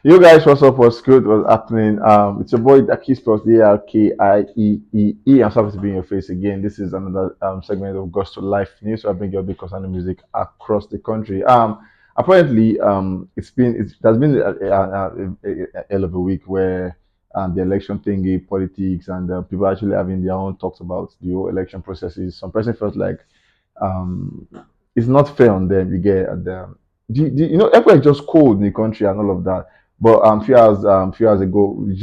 You guys, what's up? What's good? What's happening? It's your boy Daki spells Darkiee. I'm sorry to be in your face again. This is another segment of Gospel Life News. So I bring you a big concerning music across the country. Apparently, there's been a hell of a week where the election thingy, politics, and people actually having their own talks about the whole election processes. Some person felt like um, it's not fair on them. You get and you know everywhere just cold in the country and all of that. But few hours ago, you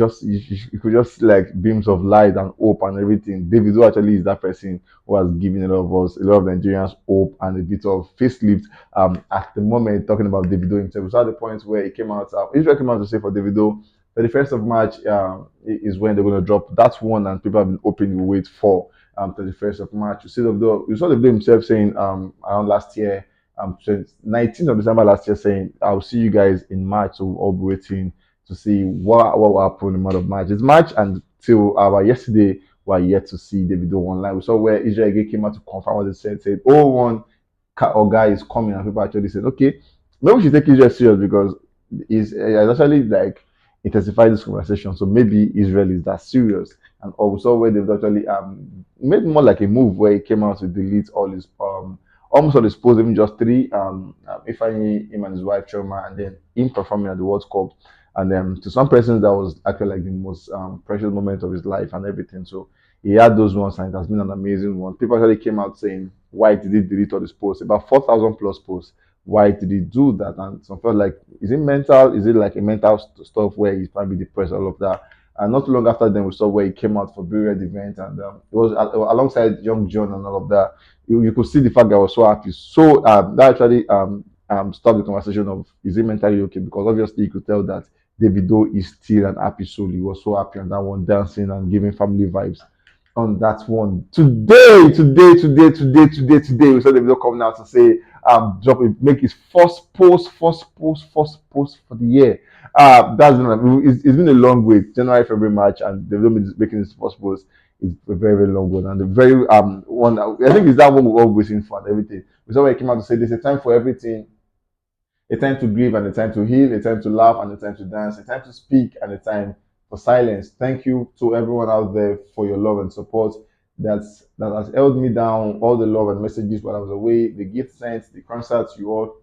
could just see like beams of light and hope and everything. Davido actually is that person who has given a lot of us, a lot of Nigerians hope and a bit of facelift. At the moment, talking about Davido himself, so at the point where he came out, Israel came out to say for Davido, 31st of March is when they're going to drop that one, and people have been hoping to wait for 31st of March. You saw the video himself saying around last year, 19th of December last year, saying I'll see you guys in March. So we'll all be waiting to see what will happen in the month of March. It's March until yesterday we're yet to see the video online. We saw where Israel again came out to confirm what they said, oh one or guy is coming, and people actually said, okay, maybe we should take Israel serious because it's actually like intensified this conversation. So maybe Israel is that serious. And also where they've actually made more like a move where he came out to delete all his almost all his posts, even just three. If I him and his wife Rema, and then him performing at the World Cup, and then to some persons that was actually like the most precious moment of his life and everything. So he had those ones, and it has been an amazing one. People actually came out saying, "Why did he delete all his posts? About 4,000 plus posts. Why did he do that?" And some felt like, is it mental? Is it like a mental stuff where he's probably depressed, all of that? And not too long after, then we saw where he came out for Buried event, and it was alongside Young John and all of that. You could see the fact that I was so happy. So that actually stopped the conversation of is he mentally okay? Because obviously you could tell that Davido is still an happy soul. He was so happy on that one, dancing and giving family vibes on that one. Today, we saw Davido coming out to say make his first post for the year. It's been a long wait, January, February, March, and Davido making his first post is a very, very long one, and the very one I think is that one we're all waiting for and everything. We saw where he came out to say there's a time for everything, a time to grieve and a time to heal, a time to laugh and a time to dance, a time to speak and a time for silence. Thank you to everyone out there for your love and support. That has held me down. All the love and messages while I was away, the gift sent, the concerts you all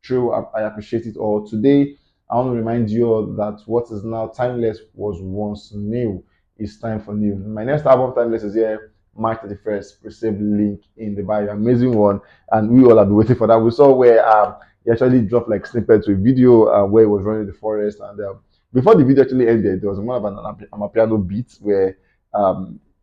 threw. I appreciate it all. Today, I want to remind you all that what is now timeless was once new. It's time for new. My next album, Timeless, is here March 31st. Receive link in the bio. Amazing one, and we all have been waiting for that. We saw where he actually dropped like snippet to a video where he was running the forest, and before the video actually ended, there was one of an piano beat where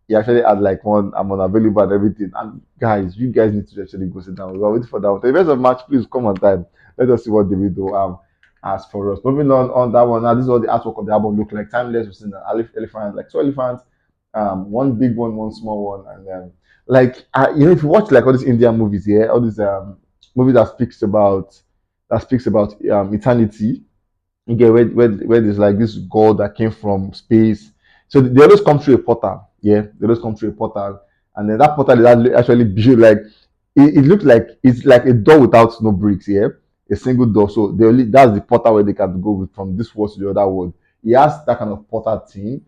he actually had like one I'm unavailable and everything. And guys, you guys need to actually go sit down. We're waiting for that one. The rest of March, please come on time. Let us see what the video has for us. Moving on that one. Now this is what the artwork of the album look like. Timeless, we've seen an elephant, like two elephants, one big one, one small one, and if you watch like all these Indian movies, yeah, all these movies that speaks about eternity. You get where there's like this god that came from space. So they always come through a portal. Yeah, they always come through a portal, and then that portal is actually built like it looks like it's like a door without no bricks. Yeah, a single door. So that's the portal where they can go from this world to the other world. He has that kind of portal thing,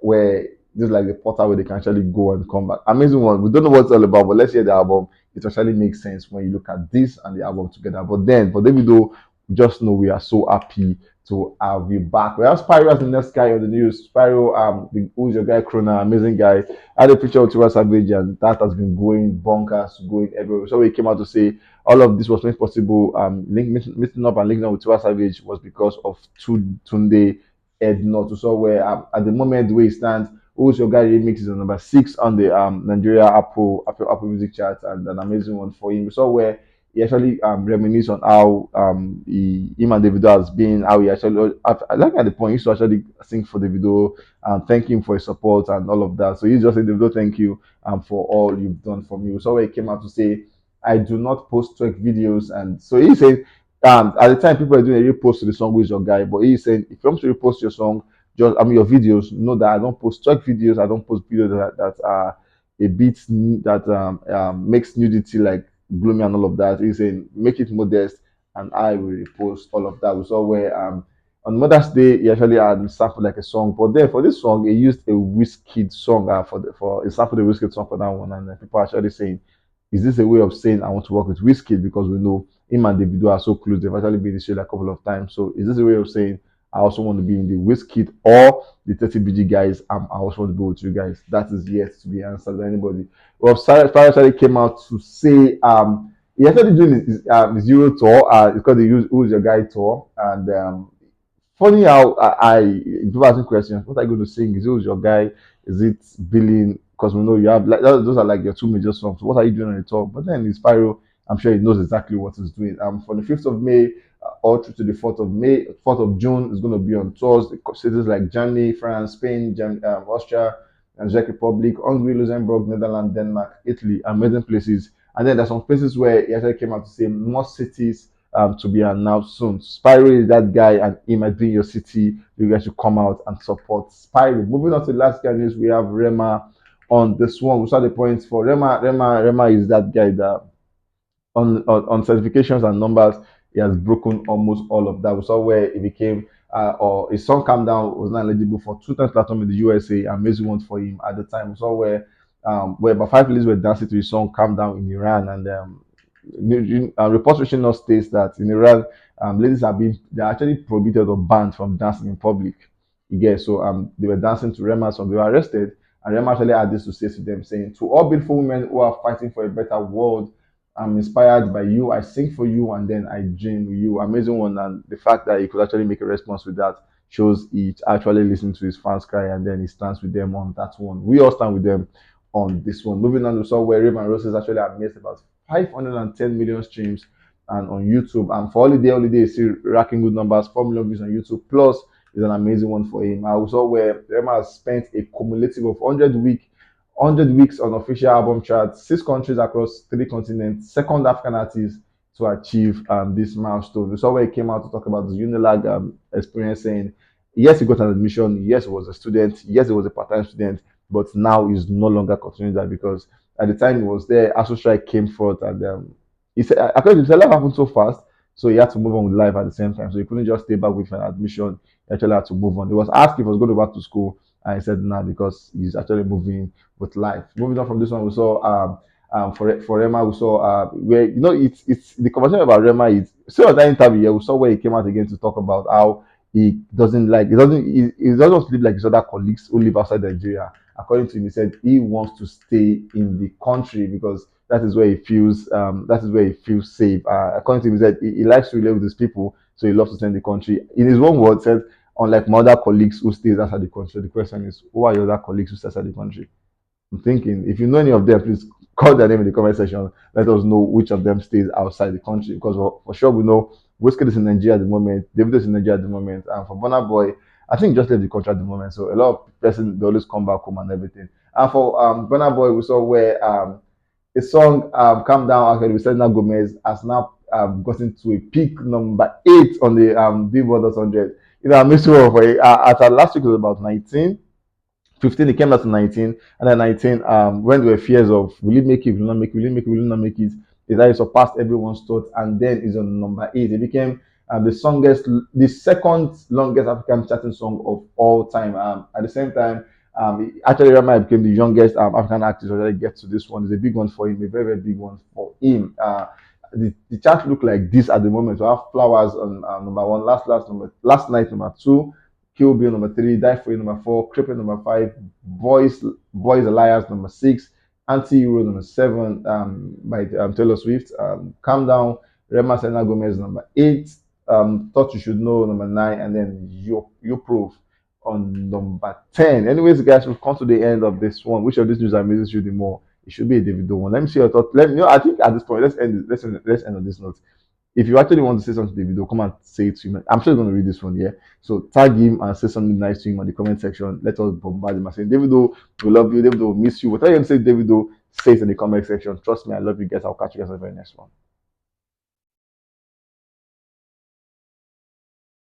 where just like the portal where they can actually go and come back. Amazing one. We don't know what it's all about, but let's hear the album. It actually makes sense when you look at this and the album together. But then for Davido, just know we are so happy to have you back. We have Spyro as the next guy on the news. Spyro, who's your guy, Krona, amazing guy. I had a picture of Tiwa Savage, and that has been going bonkers, going everywhere. So he came out to say all of this was made possible. Meeting up and linking up with Tiwa Savage was because of Tunde Ednot. So where at the moment where he stands, who's your guy remix is on number 6 on the Nigeria Apple Music chart, and an amazing one for him. So where he actually reminisce on how him and Davido has been, how he actually I like at the point he used to actually sing for Davido and thank him for his support and all of that. So he's just saying, Davido, thank you for all you've done for me. So where he came out to say, I do not post track videos, and so he said at the time people are doing a repost to the song with your guy, but he's saying if you want to repost your song, just your videos, know that I don't post track videos, I don't post videos that are a bit that makes nudity like gloomy and all of that. He's saying make it modest, and I will repost all of that. We saw where On Mother's Day, he actually had sampled like a song, but then for this song, he used a Wizkid song for he sampled a Wizkid song for that one, and people are actually saying, "Is this a way of saying I want to work with Wizkid?" Because we know him and Davido are so close; they've actually been in the show like a couple of times. So, is this a way of saying I also want to be in the Wizkid or the 30BG guys? I also want to go with you guys. That is yet to be answered by anybody. Well, Spyro actually came out to say he actually doing his Euro tour. It's called the Who's Your Guy tour, and funny how people asking questions. What are you going to sing? Is it Who's Your Guy? Is it Billing? Because we know you have like those are like your two major songs. So what are you doing on the tour? But then in Spyro, I'm sure he knows exactly what he's doing. From the 5th of May all through to the 4th of May, 4th of June is going to be on tours. Cities like Germany, France, Spain, Austria, and Czech Republic, Hungary, Luxembourg, Netherlands, Denmark, Italy, amazing places. And then there's some places where he actually came out to say more cities to be announced soon. Spyro is that guy, and he might be in your city. You guys should come out and support Spyro. Moving on to the last guy news, we have Rema on this one. We saw the points for Rema. Rema is that guy that on certifications and numbers, he has broken almost all of that. We saw where he became or his song Calm Down was not eligible for 2 times platinum in the USA. Amazing one for him at the time. We saw where about 5 ladies were dancing to his song Calm Down in Iran, and reports reaching us states that in Iran, ladies have been they're actually prohibited or banned from dancing in public. You get so they were dancing to Rema, so they were arrested, and Rema actually had this to say to them, saying, "To all beautiful women who are fighting for a better world, I'm inspired by you. I sing for you, and then I dream with you." Amazing one, and the fact that he could actually make a response with that shows he actually listened to his fans cry, and then he stands with them on that one. We all stand with them on this one. Moving on to where Rema and Rose is actually amazed about 510 million streams and on YouTube. And for Holiday is still racking good numbers, 4 million views on YouTube. Plus is an amazing one for him. I also where Rema has spent a cumulative of 100 weeks on official album charts, 6 countries across 3 continents, second African artist to achieve this milestone. We saw where he came out to talk about the Unilag experience, saying, yes, he got an admission, yes, he was a student, yes, he was a part-time student, but now he's no longer continuing that because at the time he was there, Astro Strike came forth, and he said, according to his life happened so fast, so he had to move on with life at the same time. So he couldn't just stay back with an admission. He actually had to move on. He was asked if he was going back to school, and he said nah because he's actually moving with life. Moving on from this one, we saw for Rema, we saw where it's the conversation about Rema is still at that interview. Yeah, we saw where he came out again to talk about how he doesn't want to live like his other colleagues who live outside Nigeria. According to him, he said he wants to stay in the country because that is where he feels safe. According to him, he said he likes to relate with his people, so he loves to stay in the country. In his own words, said unlike my other colleagues who stays outside the country. The question is, who are your other colleagues who stay outside the country? I'm thinking if you know any of them, please call their name in the comment section. Let us know which of them stays outside the country because for sure we know Wizkid is in Nigeria at the moment, David is in Nigeria at the moment, and for Burna Boy, I think just left the country at the moment. So a lot of person they always come back home and everything. And for Burna Boy, we saw where the song "Calm Down" actually with Selena Gomez has now gotten to a peak number 8 on the Billboard 100. You know, I missed one for it. At last week it was about 19. 15 it came out to 19, and then 19 when there were fears of will it make it, will it not make it, will it make it, will it not make it, is that it surpassed everyone's thoughts, and then is on number 8. It became the second longest African charting song of all time. At the same time, actually Rema became the youngest African artist to already get to this one. It's a big one for him, a very very big one for him. The chart look like this at the moment. We have Flowers on number 1, last night number 2, Kill Bill number 3, Die For You number 4, Crippin number 5, Boys Alias number 6, Anti Hero number 7 by Taylor Swift, Calm Down, Rema Selena Gomez number 8, Thought You Should Know number 9, and then You Proof on number 10. Anyways, guys, we've come to the end of this one. Which of these news amazes you the more? It should be a Davido one. Let me see your thoughts. Let me know. I think at this point, let's end on this note. If you actually want to say something to Davido, come and say it to him. I'm sure he's going to read this one, yeah. So tag him and say something nice to him on the comment section. Let us bombard him and say, Davido, we love you. Davido will miss you. Whatever you say, Davido, say it in the comment section. Trust me, I love you guys. I'll catch you guys in the very next one.